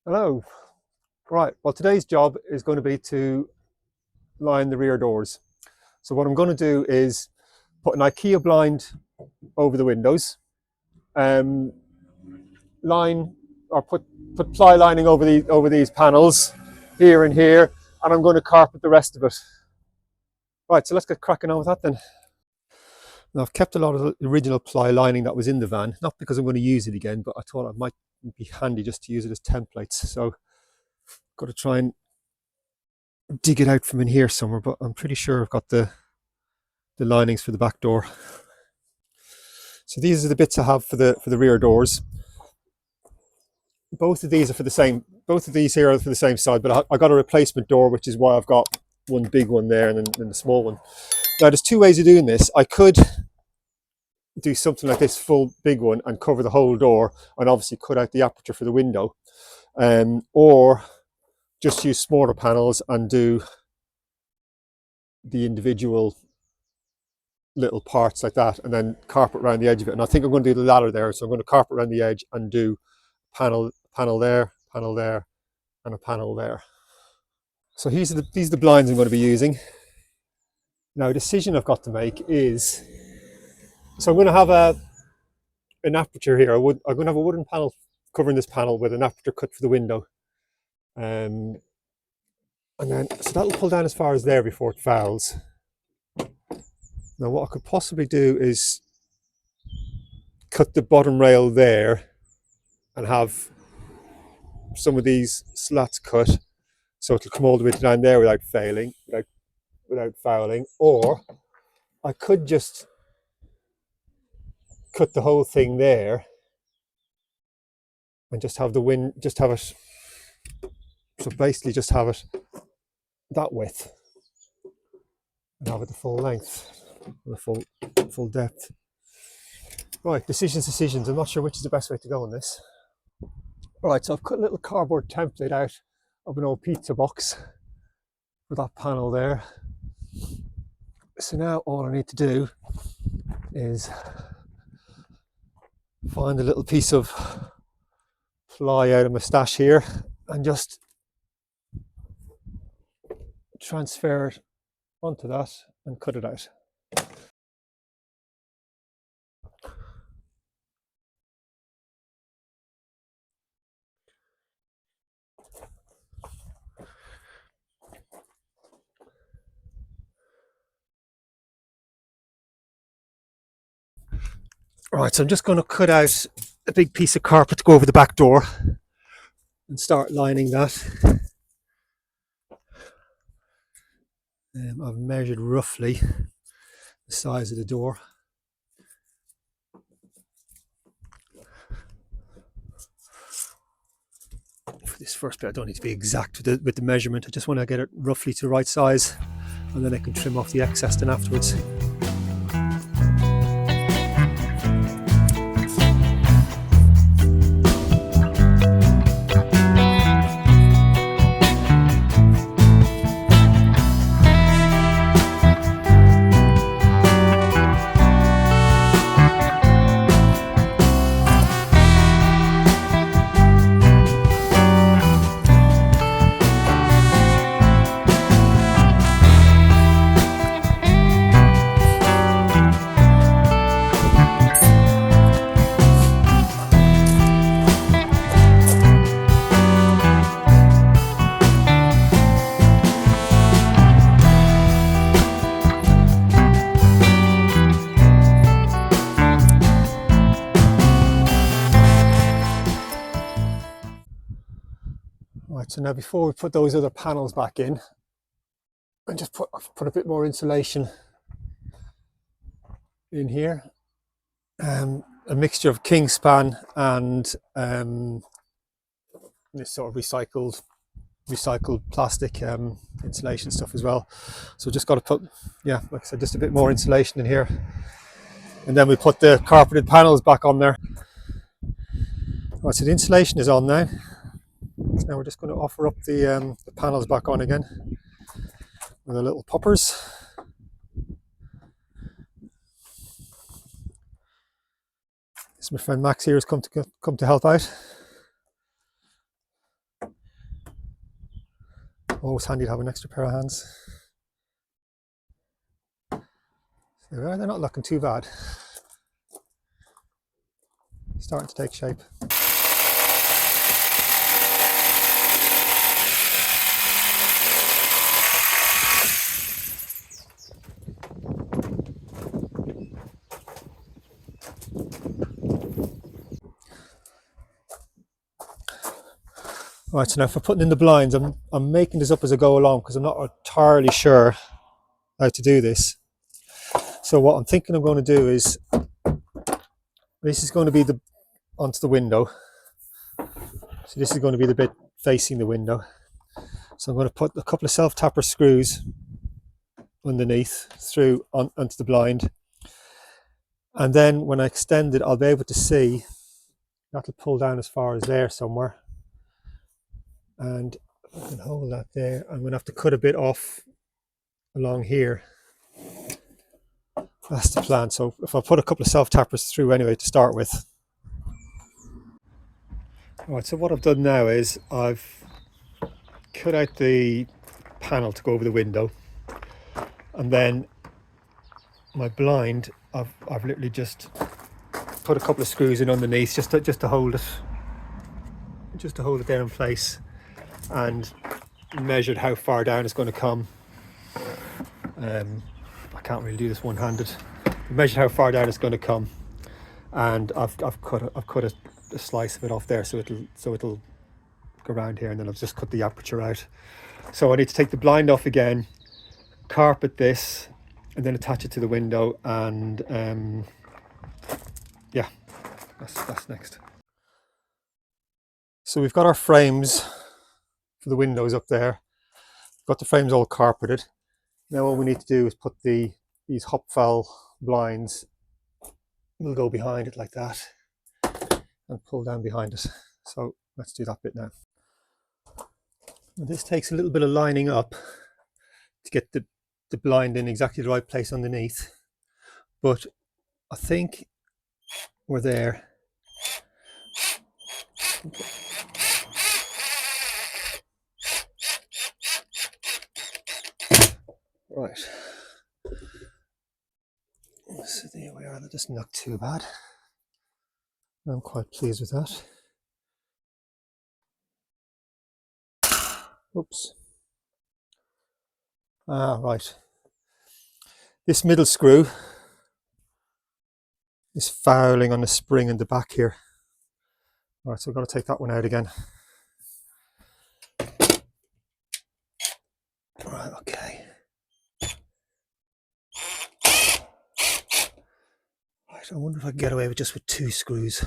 Hello. Right, well today's job is going to be to line the rear doors. So what I'm going to do is put an Ikea blind over the windows, um, line or put ply lining over these panels here and here, and I'm going to carpet the rest of it. Right, so let's get cracking on with that then. Now I've kept a lot of the original ply lining that was in the van, not because I'm going to use it again, but I thought it might be handy just to use it as templates. So I've got to try and dig it out from in here somewhere, but I'm pretty sure I've got the linings for the back door. So these are the bits I have for the rear doors. Both of these are for the same. Both of these here are for the same side, but I got a replacement door, which is why I've got one big one there and then the small one. Now there's two ways of doing this. I could do something like this full big one and cover the whole door, and obviously cut out the aperture for the window, or just use smaller panels and do the individual little parts like that and then carpet around the edge of it. And I think I'm going to do the latter there. So I'm going to carpet around the edge and do panel there, and a panel there. So these are the blinds I'm going to be using. Now a decision I've got to make is, so I'm going to have an aperture here. I'm going to have a wooden panel covering this panel with an aperture cut for the window. And then, so that'll pull down as far as there before it fouls. Now what I could possibly do is cut the bottom rail there and have some of these slats cut so it'll come all the way down there without fouling. Or I could just cut the whole thing there and just have it, so basically just have it that width and have it the full length, the full depth. Right, decisions. I'm not sure which is the best way to go on this. Right, so I've cut a little cardboard template out of an old pizza box for that panel there. So now all I need to do is find a little piece of ply out of my stash here and just transfer it onto that and cut it out. Right, so I'm just going to cut out a big piece of carpet to go over the back door and start lining that. I've measured roughly the size of the door. For this first bit, I don't need to be exact with the measurement. I just want to get it roughly to the right size, and then I can trim off the excess then afterwards. Right, so now before we put those other panels back in, and just put a bit more insulation in here, a mixture of Kingspan and this sort of recycled plastic insulation stuff as well. So just got to put, yeah, like I said, just a bit more insulation in here, and then we put the carpeted panels back on there. Right, so the insulation is on now. So now we're just going to offer up the panels back on again with the little poppers. This my friend Max here has come to help out. Always handy to have an extra pair of hands. There we are, they're not looking too bad. Starting to take shape. Right, so now for putting in the blinds, I'm making this up as I go along because I'm not entirely sure how to do this. So what I'm thinking I'm going to do is, this is going to be onto the window. So this is going to be the bit facing the window. So I'm going to put a couple of self-tapper screws underneath through onto the blind. And then when I extend it, I'll be able to see, that'll pull down as far as there somewhere. And I can hold that there. I'm going to have to cut a bit off along here. That's the plan. So if I put a couple of self-tappers through anyway to start with. Right, so what I've done now is I've cut out the panel to go over the window, and then my blind, I've literally just put a couple of screws in underneath just to hold it there in place, and measured how far down it's going to come. I can't really do this one-handed. Measured how far down it's going to come, and I've cut a slice of it off there, so it'll go around here, and then I've just cut the aperture out. So I need to take the blind off again, carpet this, and then attach it to the window, and yeah, that's next. So we've got our frames for the windows up there. Got the frames all carpeted. Now all we need to do is put these Hopfal blinds, will go behind it like that and pull down behind it. So let's do that bit now. And this takes a little bit of lining up to get the blind in exactly the right place underneath, but I think we're there. Right, so there we are. That doesn't look too bad. I'm quite pleased with that. Oops. Right. This middle screw is fouling on the spring in the back here. Right, so I've got to take that one out again. Right, okay. Right, I wonder if I can get away with just with 2 screws.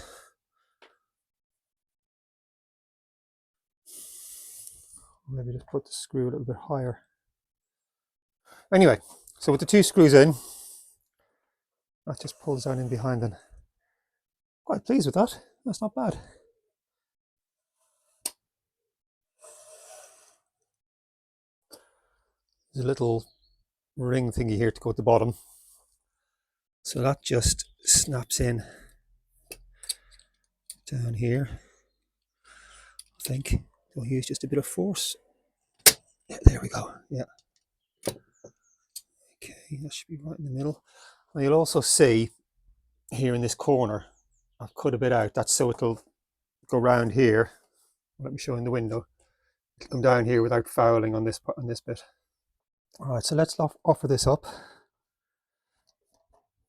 Maybe just put the screw a little bit higher. Anyway, so with the 2 screws in, that just pulls down in behind then. Quite pleased with that. That's not bad. There's a little ring thingy here to go at the bottom. So that just snaps in down here. I think we'll use just a bit of force. Yeah, there we go. Yeah. Okay, that should be right in the middle. Now you'll also see here in this corner, I've cut a bit out. That's so it'll go round here. Let me show in the window. It'll come down here without fouling on this bit. All right, so let's offer this up.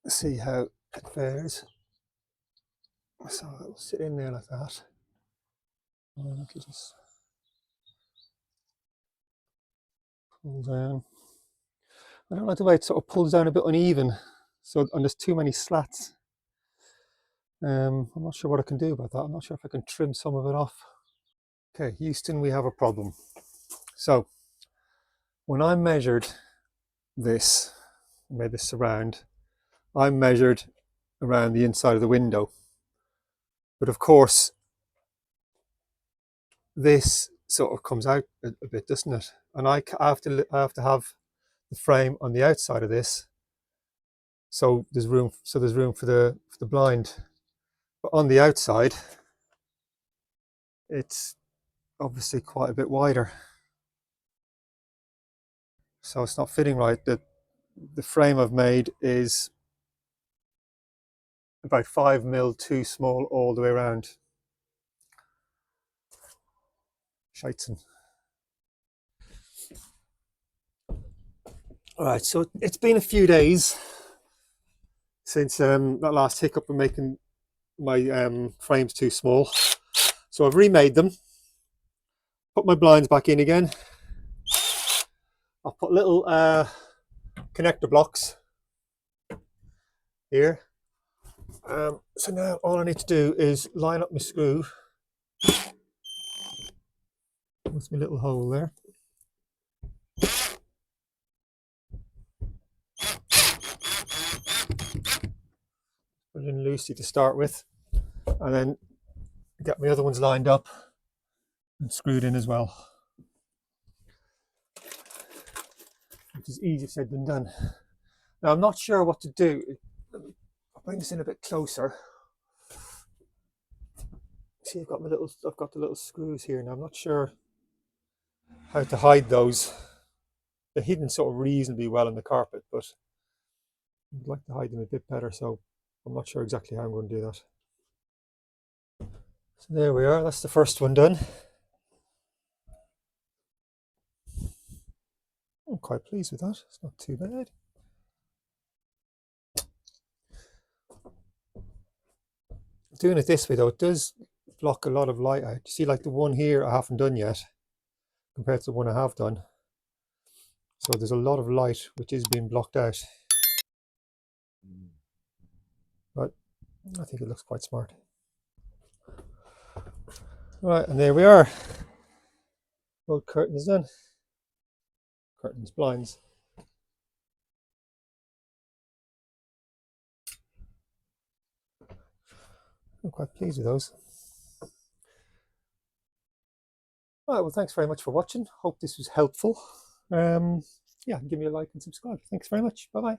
See how it fares. So it'll sit in there like that. And it'll just pull down. I don't like the way it sort of pulls down a bit uneven. So, and there's too many slats. I'm not sure what I can do about that. I'm not sure if I can trim some of it off. Okay, Houston, we have a problem. So when I measured this, made this surround, I measured around the inside of the window. But of course, this sort of comes out a bit, doesn't it? And I have to have the frame on the outside of this, so there's room for the blind. But on the outside, it's obviously quite a bit wider. so it's not fitting right. The frame I've made is about 5 mil too small all the way around. Scheitzen. All right, so it's been a few days since that last hiccup of making my frames too small. So I've remade them, put my blinds back in again. I've put little connector blocks here. So now all I need to do is line up my screw with my little hole there. Put it in loosely to start with, and then get my other ones lined up and screwed in as well, which is easier said than done. Now I'm not sure what to do. I'll bring this in a bit closer. See, I've got the little screws here now. I'm not sure how to hide those. They're hidden sort of reasonably well in the carpet, but I'd like to hide them a bit better, so I'm not sure exactly how I'm going to do that. So there we are, that's the first one done. I'm quite pleased with that, it's not too bad. Doing it this way though, it does block a lot of light out. You see, like the one here I haven't done yet compared to the one I have done. So there's a lot of light which is being blocked out. But I think it looks quite smart. Right, and there we are. Old curtains done. Curtains, blinds. I'm quite pleased with those. Right, well, thanks very much for watching. Hope this was helpful. Yeah, give me a like and subscribe. Thanks very much. Bye bye.